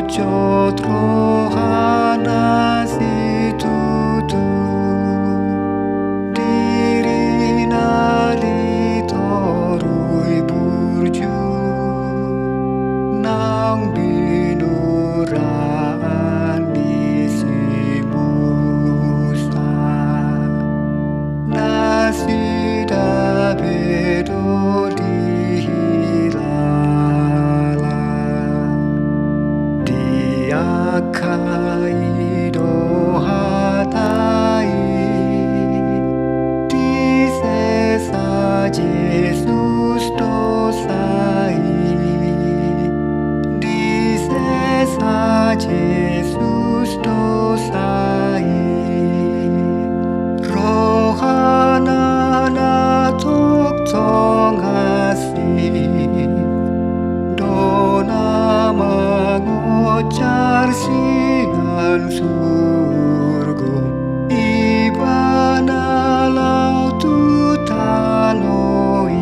pojot rohana situtu diri nali torui burju nang binuraan isi musa nasida bedo Kai dohatai di sesa Jesus dosai di sesa Jesus dosai rohana na tok tong asih dona mengucar sinan surga ibana lautu taloi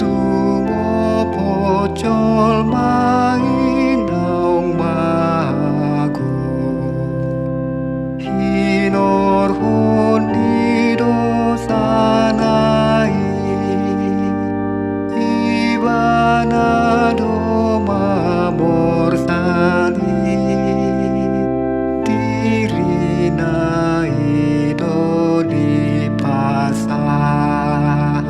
tumo pocol mainaung mago hinor honi dosanai ibana doma morsali diri nai do di pasar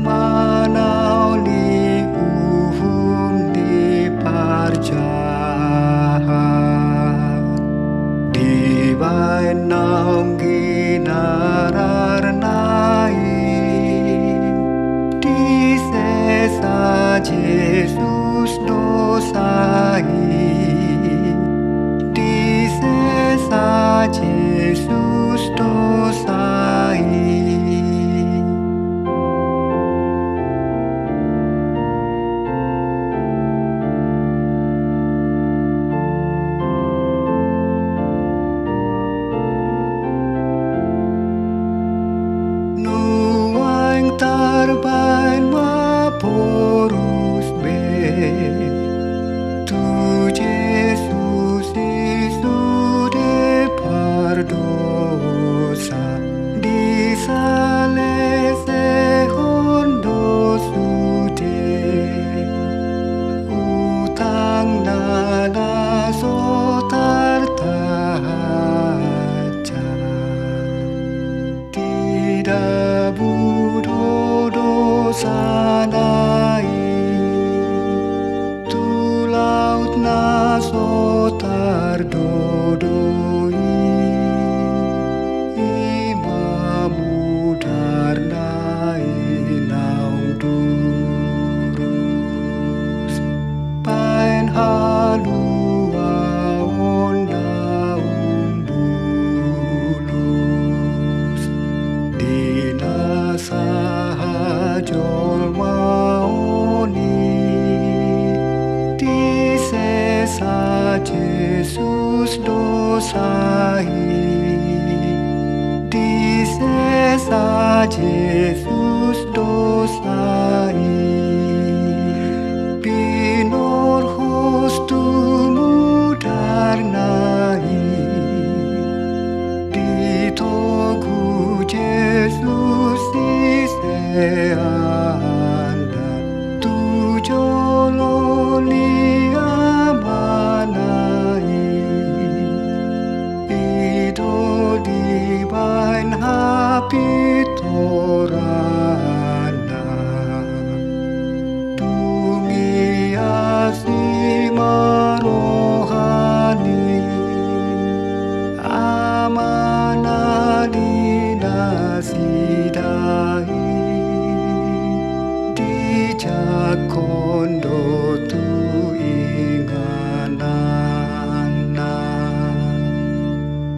manau li uhum di parjahan di bainang ginarar nai Jesus dosai di sesa Jesus dosai nuang tarbain maporus be tu Jesus isude pardosa di salese hondo sude utang nana sotar taja tidak budo dosanai tu laut na sotar dodoi imamu darnai naung durus pain halua onda umbulus dina sahajol maoni di sesa Jesus dosai di sesa Jesus dosai binor hostumu darnai di togu Jesus anda tu jololi amanai itu di bain hapi torana tumi asima rohani amana dinasidai di jakondo tu inganana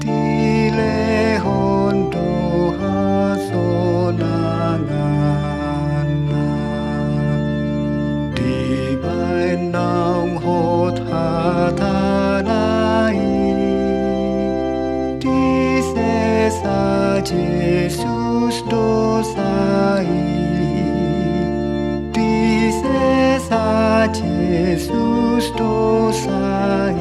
di lehondo hasonangana di bainang hot hatanai di sesa Jesus dosai di sesa Jesus dosai.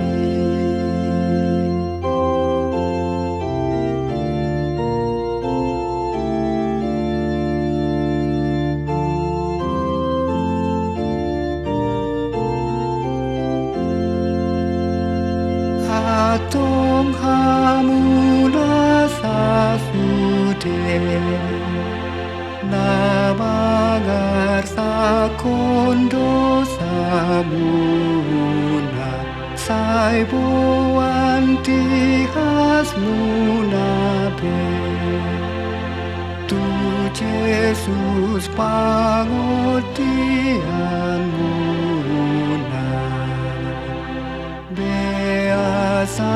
Atong hamuna sasude na magar sa kondo sa muna say buwan tihas muna be tu Jesus pangodian muna beasa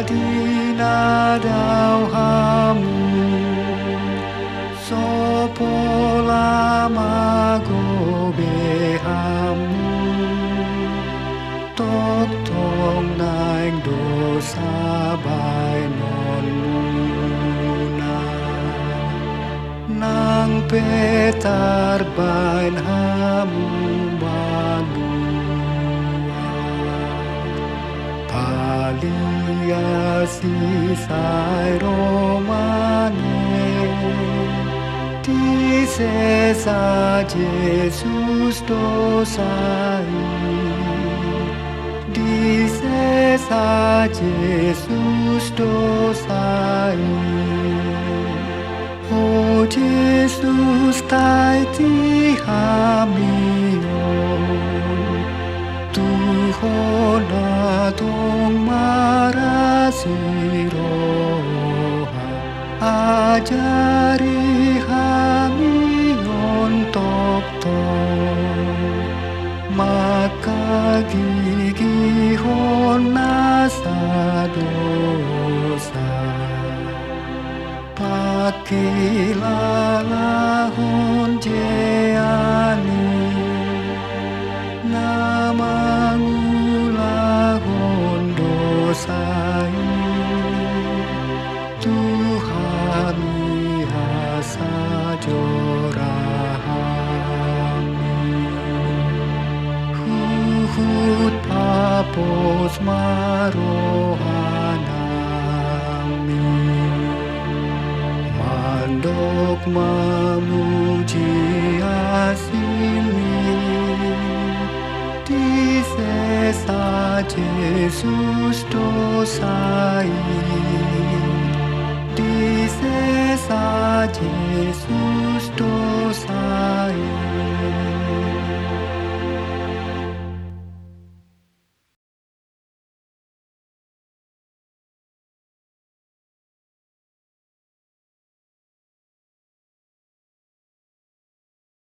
dinadaw hamu sopola magobehamu toktong naing dosa bay non muna nang petar bain hamu Paliasi sai romane di sesa Jesus dosai di sesa Jesus dosai O Jesus tai ti hamion Tuhan atong marasiroha ajari hamion tokton makagigihon nasa dosa pakilalahon jeyani na mangulahon dosai Tuhan ihasa jorahami huhut papos marohanami mandok mamuji asili di sesa Jesus dosai di sesa Jesus